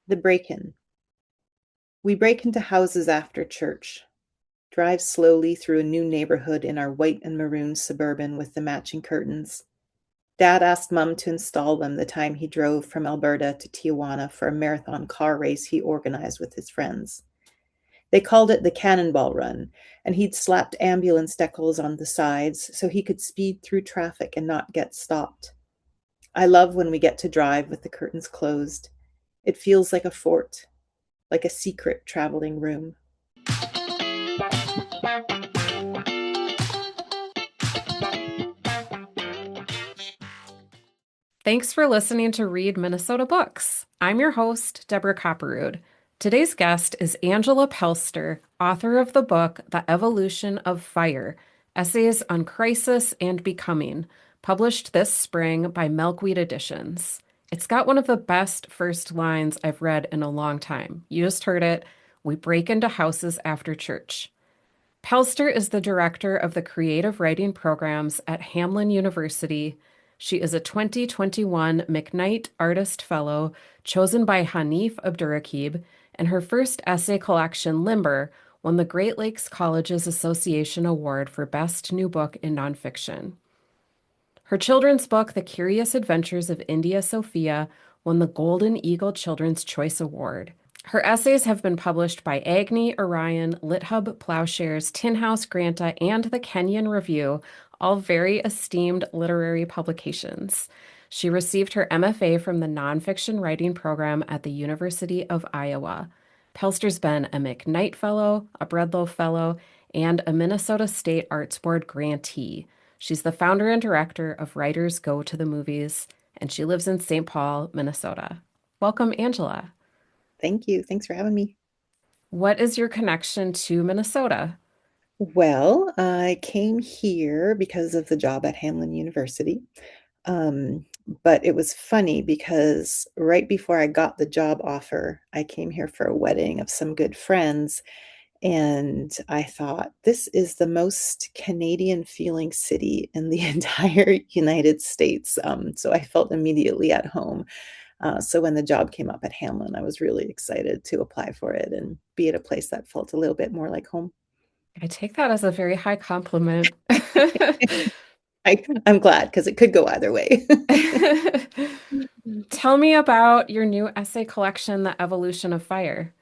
The break-in. We break into houses after church, drive slowly through a new neighborhood in our white and maroon Suburban with the matching curtains. Dad asked Mum to install them the time he drove from Alberta to Tijuana for a marathon car race he organized with his friends. They called it the Cannonball Run, and he'd slapped ambulance decals on the sides so he could speed through traffic and not get stopped. I love when we get to drive with the curtains closed. It feels like a fort, like a secret traveling room. Thanks for listening to Read Minnesota Books. I'm your host, Deborah Copperrood. Today's guest is Angela Pelster, author of the book The Evolution of Fire, Essays on Crisis and Becoming, published this spring by Milkweed Editions. It's got one of the best first lines I've read in a long time. You just heard it. We break into houses after church. Pelster is the director of the creative writing programs at Hamline University. She is a 2021 McKnight Artist Fellow chosen by Hanif Abdurraqib, and her first essay collection, Limber, won the Great Lakes Colleges Association Award for Best New Book in Nonfiction. Her children's book, The Curious Adventures of India Sophia, won the Golden Eagle Children's Choice Award. Her essays have been published by Agni, Orion, LitHub, Plowshares, Tin House, Granta, and the Kenyon Review, all very esteemed literary publications. She received her MFA from the Nonfiction Writing Program at the University of Iowa. Pelster's been a McKnight Fellow, a Breadloaf Fellow, and a Minnesota State Arts Board grantee. She's the founder and director of Writers Go to the Movies, and she lives in St. Paul, Minnesota. Welcome, Angela. Thank you. Thanks for having me. What is your connection to Minnesota? Well, I came here because of the job at Hamline University. Um, but it was funny because right before I got the job offer, I came here for a wedding of some good friends. And I thought, this is the most Canadian feeling city in the entire United States. So I felt immediately at home. So when the job came up at Hamlin, I was really excited to apply for it and be at a place that felt a little bit more like home. I take that as a very high compliment. I'm glad because it could go either way. Tell me about your new essay collection, The Evolution of Fire.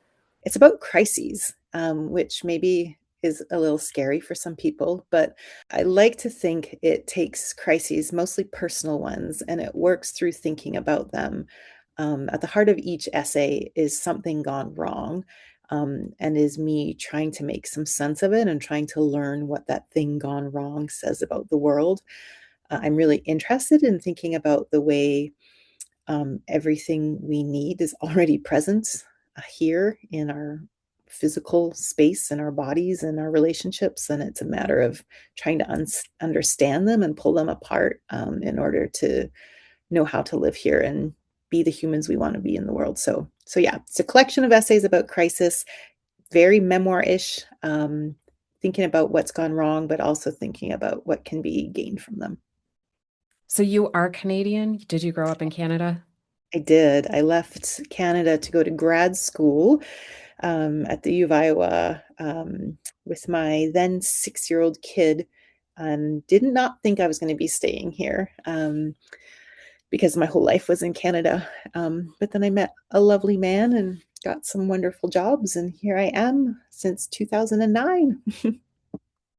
It's about crises, which maybe is a little scary for some people, but I like to think it takes crises, mostly personal ones, and it works through thinking about them. At the heart of each essay is something gone wrong, and is me trying to make some sense of it and trying to learn what that thing gone wrong says about the world. I'm really interested in thinking about the way everything we need is already present here in our physical space and our bodies and our relationships. And it's a matter of trying to understand them and pull them apart in order to know how to live here and be the humans we want to be in the world. So yeah, it's a collection of essays about crisis, very memoir-ish, thinking about what's gone wrong, but also thinking about what can be gained from them. So you are Canadian? Did you grow up in Canada? I did. I left Canada to go to grad school at the U of Iowa with my then 6-year-old kid, and did not think I was going to be staying here because my whole life was in Canada. But then I met a lovely man and got some wonderful jobs, and here I am since 2009.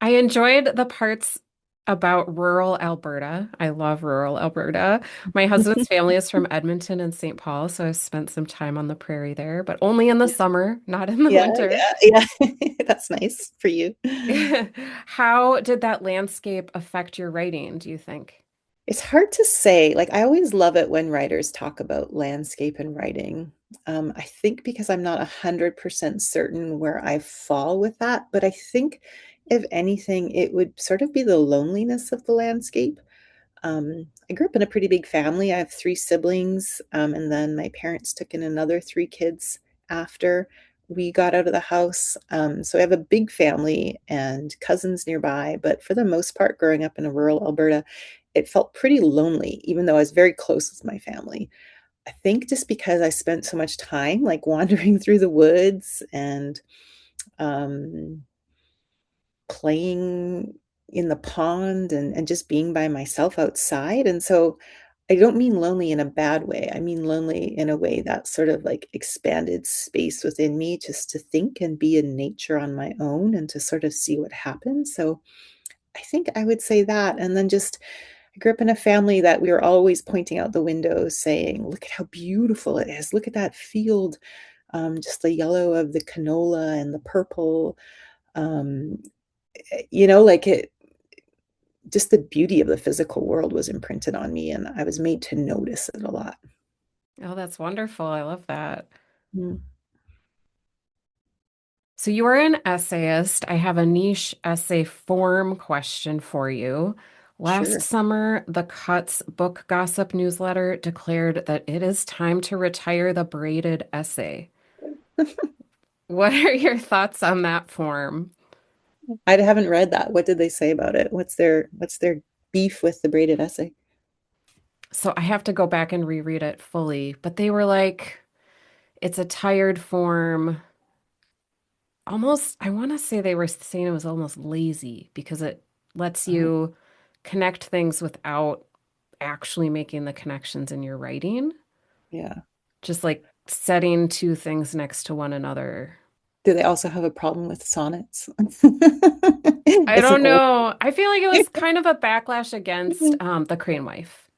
I enjoyed the parts about rural Alberta. I love rural Alberta. My husband's family is from Edmonton and St. Paul, so I spent some time on the prairie there, but only in the summer, not in the Yeah, winter. yeah. That's nice for you. How did that landscape affect your writing, do you think? It's hard to say. Like, I always love it when writers talk about landscape and writing. I think because I'm not 100% certain where I fall with that, but I think if anything, it would sort of be the loneliness of the landscape. I grew up in a pretty big family. I have 3 siblings, and then my parents took in another 3 kids after we got out of the house. So I have a big family and cousins nearby, but for the most part, growing up in a rural Alberta, it felt pretty lonely, even though I was very close with my family. I think just because I spent so much time like wandering through the woods and um, playing in the pond and just being by myself outside. And so I don't mean lonely in a bad way. I mean lonely in a way that sort of like expanded space within me just to think and be in nature on my own and to sort of see what happens. So I think I would say that. And then just I grew up in a family that we were always pointing out the window saying, look at how beautiful it is. Look at that field. Just the yellow of the canola and the purple. Um, like it, just the beauty of the physical world was imprinted on me, and I was made to notice it a lot. Oh, that's wonderful. I love that. Mm, So you are an essayist. I have a niche essay form question for you. Last sure. summer, the Cuts book gossip newsletter declared that it is time to retire the braided essay. What are your thoughts on that form? I haven't read that. What did they say about it? What's their beef with the braided essay? So I have to go back and reread it fully, but they were like, it's a tired form. Almost, I want to say they were saying it was almost lazy because it lets Oh, you connect things without actually making the connections in your writing. yeah. Just like setting two things next to one another. Do they also have a problem with sonnets? I It's an don't old. know. I feel like it was kind of a backlash against the Crane wife.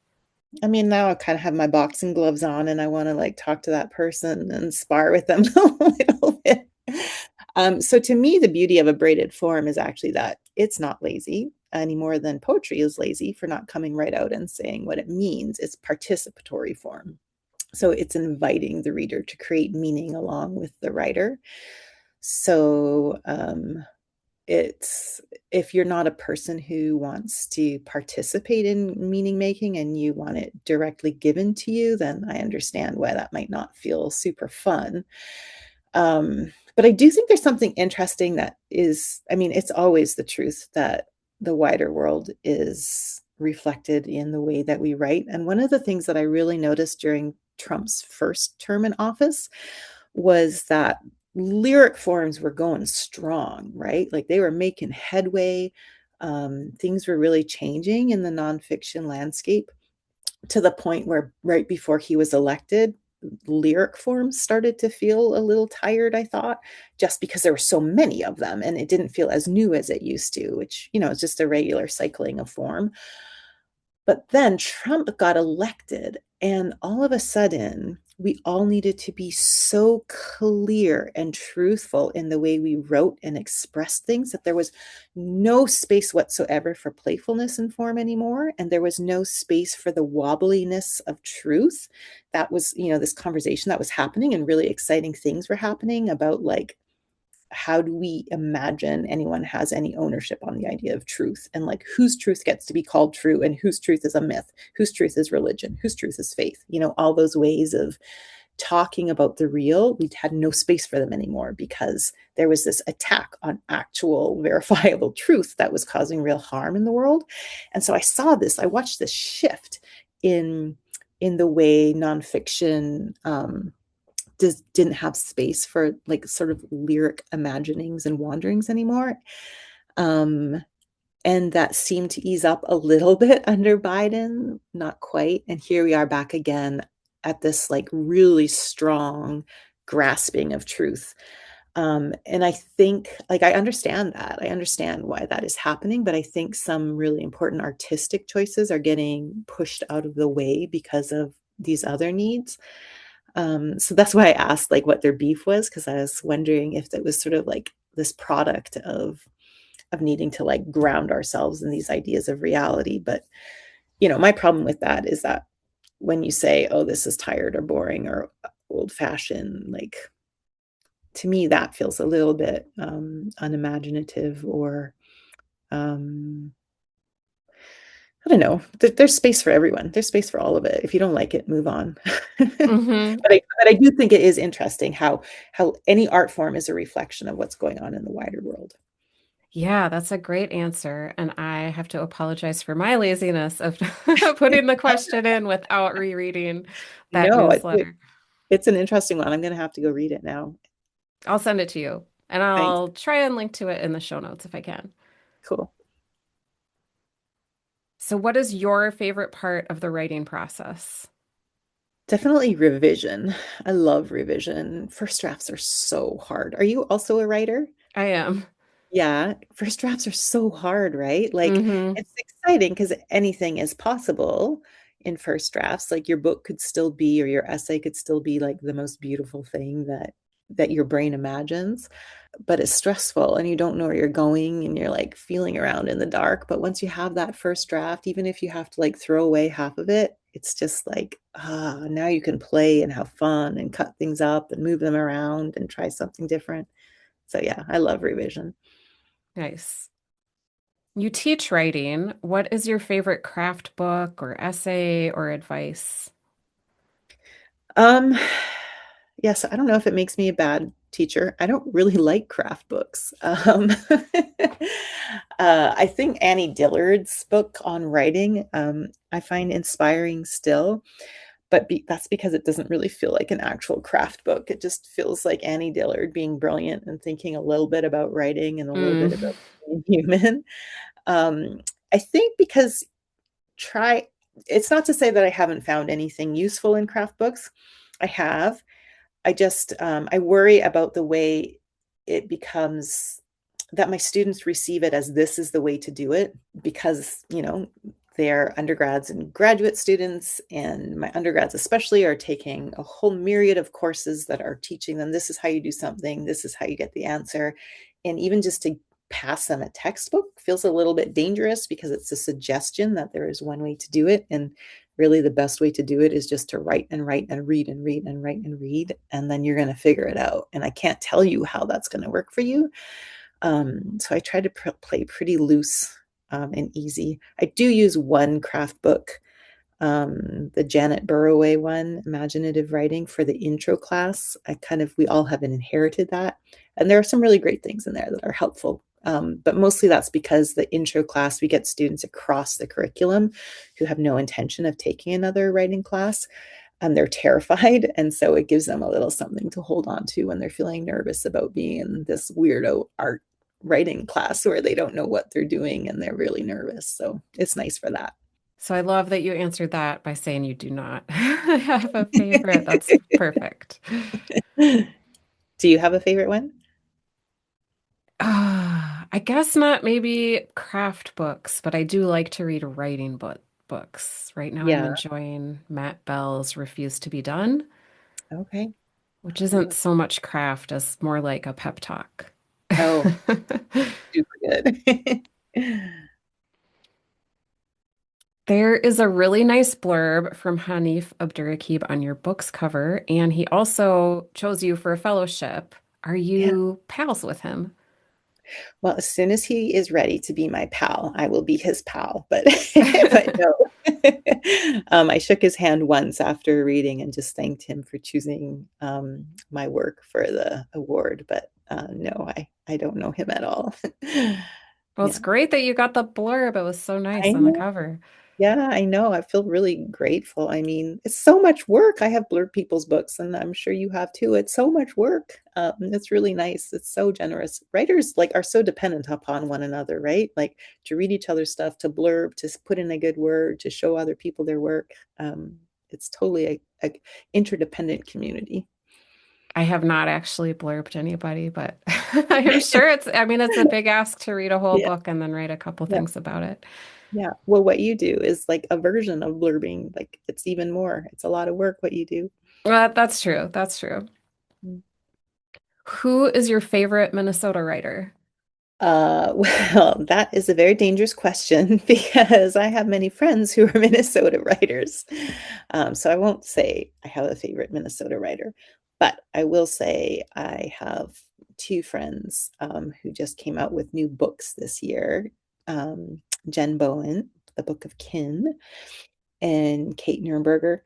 I mean, now I kind of have my boxing gloves on and I want to like talk to that person and spar with them a little bit. So to me, the beauty of a braided form is actually that it's not lazy any more than poetry is lazy for not coming right out and saying what it means. It's participatory form. So it's inviting the reader to create meaning along with the writer. So it's if you're not a person who wants to participate in meaning making and you want it directly given to you, then I understand why that might not feel super fun. But I do think there's something interesting that is, I mean, it's always the truth that the wider world is reflected in the way that we write. And one of the things that I really noticed during Trump's first term in office was that lyric forms were going strong, right? Like they were making headway. Things were really changing in the nonfiction landscape to the point where right before he was elected, lyric forms started to feel a little tired, I thought, just because there were so many of them and it didn't feel as new as it used to, which, is just a regular cycling of form. But then Trump got elected, and all of a sudden, we all needed to be so clear and truthful in the way we wrote and expressed things that there was no space whatsoever for playfulness in form anymore. And there was no space for the wobbliness of truth. That was, this conversation that was happening, and really exciting things were happening about like how do we imagine anyone has any ownership on the idea of truth and like whose truth gets to be called true and whose truth is a myth, whose truth is religion, whose truth is faith, all those ways of talking about the real. We had no space for them anymore because there was this attack on actual verifiable truth that was causing real harm in the world. And so I watched this shift in the way nonfiction didn't have space for like sort of lyric imaginings and wanderings anymore. Um, and that seemed to ease up a little bit under Biden, not quite. And here we are back again at this like really strong grasping of truth. And I think, like, I understand that. I understand why that is happening, but I think some really important artistic choices are getting pushed out of the way because of these other needs. So that's why I asked like what their beef was, because I was wondering if that was sort of like this product of needing to like ground ourselves in these ideas of reality. But my problem with that is that when you say, "Oh, this is tired or boring or old fashioned," like to me that feels a little bit unimaginative or um, I don't know. There's space for everyone. There's space for all of it. If you don't like it, move on. Hmm. But I do think it is interesting how any art form is a reflection of what's going on in the wider world. Yeah, that's a great answer. And I have to apologize for my laziness of putting the question in without rereading that No, newsletter. it's an interesting one. I'm going to have to go read it now. I'll send it to you and Thanks. I'll try and link to it in the show notes if I can. Cool. So, what is your favorite part of the writing process? Definitely revision. I love revision. First drafts are so hard. Are you also a writer? I am. Yeah, first drafts are so hard, right? Like Hmm. it's exciting because anything is possible in first drafts. Like your book could still be, or your essay could still be like the most beautiful thing that your brain imagines, but it's stressful and you don't know where you're going and you're like feeling around in the dark. But once you have that first draft, even if you have to like throw away half of it, it's just like, now you can play and have fun and cut things up and move them around and try something different. So yeah, I love revision. Nice. You teach writing. What is your favorite craft book or essay or advice? Um, yes, I don't know if it makes me a bad teacher. I don't really like craft books. I think Annie Dillard's book on writing, I find inspiring still, but that's because it doesn't really feel like an actual craft book. It just feels like Annie Dillard being brilliant and thinking a little bit about writing and a little bit Mm. about being human. Um, I think because try it's not to say that I haven't found anything useful in craft books. I have. I just I worry about the way it becomes that my students receive it as this is the way to do it because, they're undergrads and graduate students, and my undergrads especially are taking a whole myriad of courses that are teaching them this is how you do something, this is how you get the answer. And even just to pass them a textbook feels a little bit dangerous because it's a suggestion that there is one way to do it. And really, the best way to do it is just to write and write and read and read and write and read. And then you're going to figure it out. And I can't tell you how that's going to work for you. So I try to play pretty loose and easy. I do use one craft book, the Janet Burroway one, Imaginative Writing, for the intro class. We all have inherited that. And there are some really great things in there that are helpful. But mostly that's because the intro class, we get students across the curriculum who have no intention of taking another writing class, and they're terrified. And so it gives them a little something to hold on to when they're feeling nervous about being in this weirdo art writing class where they don't know what they're doing and they're really nervous. So it's nice for that. So I love that you answered that by saying you do not have a favorite. That's perfect. Do you have a favorite one? I guess not maybe craft books, but I do like to read writing books. Right now I'm Yeah. enjoying Matt Bell's Refuse to Be Done, Okay. which I isn't will. so much craft as more like a pep talk. Oh, super good. There is a really nice blurb from Hanif Abdurraqib on your book's cover, and he also chose you for a fellowship. Are Yeah. you pals with him? Well, as soon as he is ready to be my pal, I will be his pal. But but no. I shook his hand once after reading and just thanked him for choosing my work for the award. But no, I don't know him at all. Well, it's Yeah, great that you got the blurb. It was so I nice on the know. cover. Yeah, I know. I feel really grateful. I mean, it's so much work. I have blurred people's books, and I'm sure you have too. It's so much work. It's really nice. It's so generous. Writers like are so dependent upon one another, right? Like to read each other's stuff, to blurb, to put in a good word, to show other people their work. It's totally a interdependent community. I have not actually blurbed anybody, but I am sure I mean, it's a big ask to read a whole Yeah, book and then write a couple yeah, things about it. yeah. Well, what you do is like a version of blurbing. Like it's even more. It's a lot of work what you do. Well, that's true. That's true. Mm. Who is your favorite Minnesota writer? Well, that is a very dangerous question because I have many friends who are Minnesota writers. So I won't say I have a favorite Minnesota writer, but I will say I have two friends who just came out with new books this year. Jen Bowen, The Book of Kin, and Kate Nurnberger,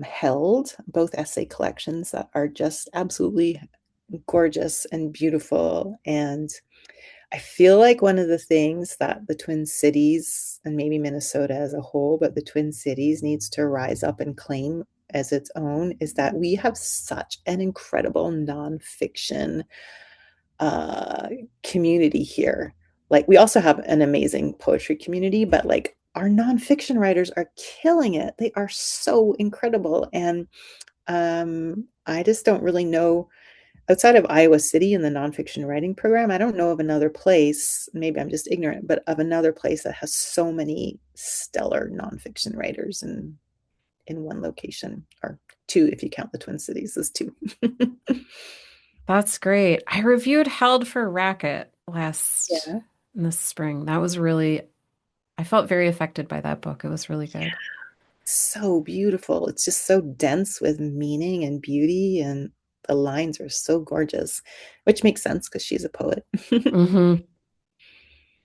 Held, both essay collections that are just absolutely gorgeous and beautiful. And I feel like one of the things that the Twin Cities and maybe Minnesota as a whole, but the Twin Cities needs to rise up and claim as its own is that we have such an incredible nonfiction uh, community here. Like, we also have an amazing poetry community, but like our nonfiction writers are killing it. They are so incredible. And I just don't really know outside of Iowa City in the nonfiction writing program. I don't know of another place, maybe I'm just ignorant, but of another place that has so many stellar nonfiction writers in one location, or two if you count the Twin Cities as two. That's great. I reviewed Held for Racket last Yeah. in the spring. That was really, I felt very affected by that book. It was really good. So beautiful. It's just so dense with meaning and beauty, and the lines are so gorgeous, which makes sense because she's a poet. Hmm.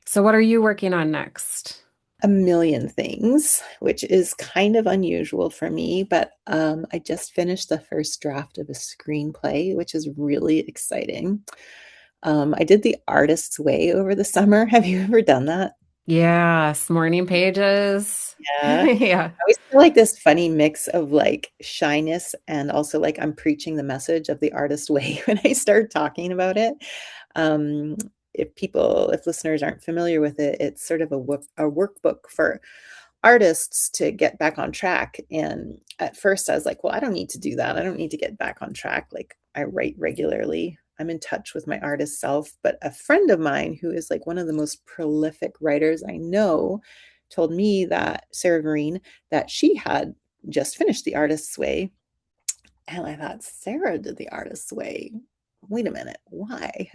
So what are you working on next? A million things, which is kind of unusual for me, but I just finished the first draft of a screenplay, which is really exciting. I did The Artist's Way over the summer. Have you ever done that? Yes, morning pages. Yeah. Yeah. I always feel like this funny mix of like shyness and also like I'm preaching the message of the artist way when I start talking about it. Um, if listeners aren't familiar with it, it's sort of a workbook for artists to get back on track. And at first I was like, well, I don't need to do that. I don't need to get back on track. Like, I write regularly. I'm in touch with my artist self. But a friend of mine who is like one of the most prolific writers I know told me that Sarah Marine, that she had just finished The Artist's Way. And I thought, Sarah did The Artist's Way. Wait a minute, why?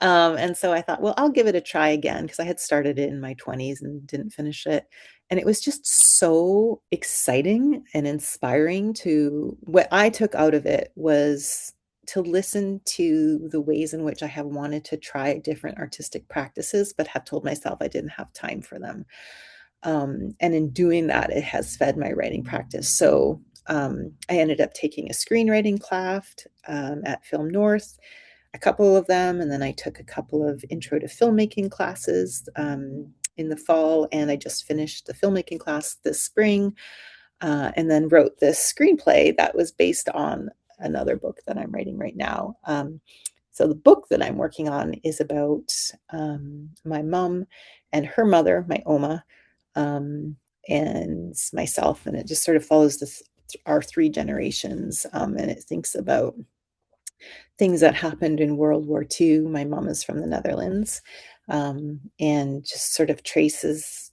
And so I thought, well, I'll give it a try again because I had started it in my 20s and didn't finish it. And it was just so exciting and inspiring. To what I took out of it was to listen to the ways in which I have wanted to try different artistic practices, but have told myself I didn't have time for them. And in doing that, it has fed my writing practice. So I ended up taking a screenwriting class at Film North, a couple of them, and then I took a couple of intro to filmmaking classes in the fall, and I just finished the filmmaking class this spring, and then wrote this screenplay that was based on another book that I'm writing right now. So the book that I'm working on is about my mom and her mother, my Oma, um, and myself, and it just sort of follows our three generations, and it thinks about things that happened in World War II. My mom is from the Netherlands, and just sort of traces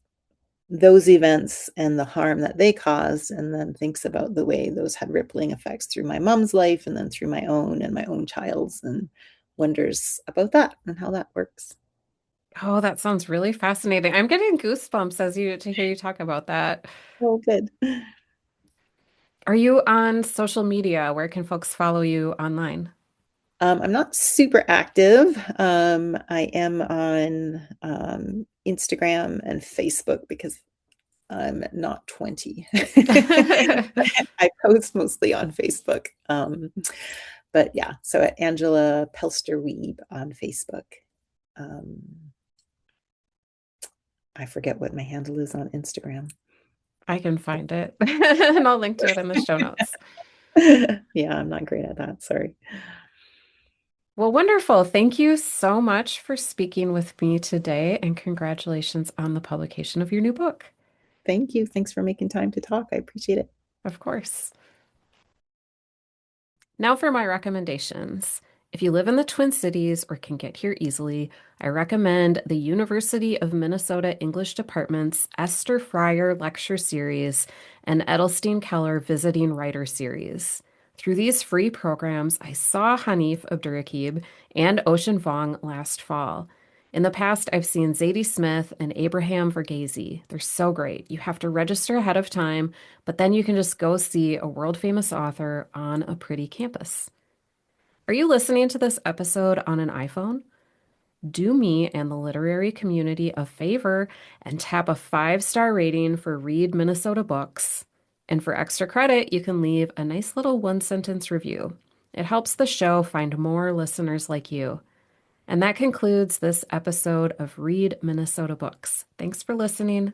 those events and the harm that they caused, and then thinks about the way those had rippling effects through my mom's life and then through my own and my own child's, and wonders about that and how that works. Oh, that sounds really fascinating. I'm getting goosebumps as you to hear you talk about that. Oh, good. Are you on social media? Where can folks follow you online? I'm not super active. I am on Instagram and Facebook because I'm not 20. I post mostly on Facebook. But yeah, so at Angela Pelster Weeb on Facebook. Um, I forget what my handle is on Instagram. I can find it and I'll link to it in the show notes. Yeah, I'm not great at that. Sorry. Well, wonderful. Thank you so much for speaking with me today, and congratulations on the publication of your new book. Thank you. Thanks for making time to talk. I appreciate it. Of course. Now for my recommendations. If you live in the Twin Cities or can get here easily, I recommend the University of Minnesota English Department's Esther Fryer Lecture Series and Edelstein Keller Visiting Writer Series. Through these free programs, I saw Hanif Abdurraqib and Ocean Vuong last fall. In the past, I've seen Zadie Smith and Abraham Verghese. They're so great. You have to register ahead of time, but then you can just go see a world famous author on a pretty campus. Are you listening to this episode on an iPhone? Do me and the literary community a favor and tap a 5-star rating for Read Minnesota Books. And for extra credit, you can leave a nice little one sentence review. It helps the show find more listeners like you. And that concludes this episode of Read Minnesota Books. Thanks for listening.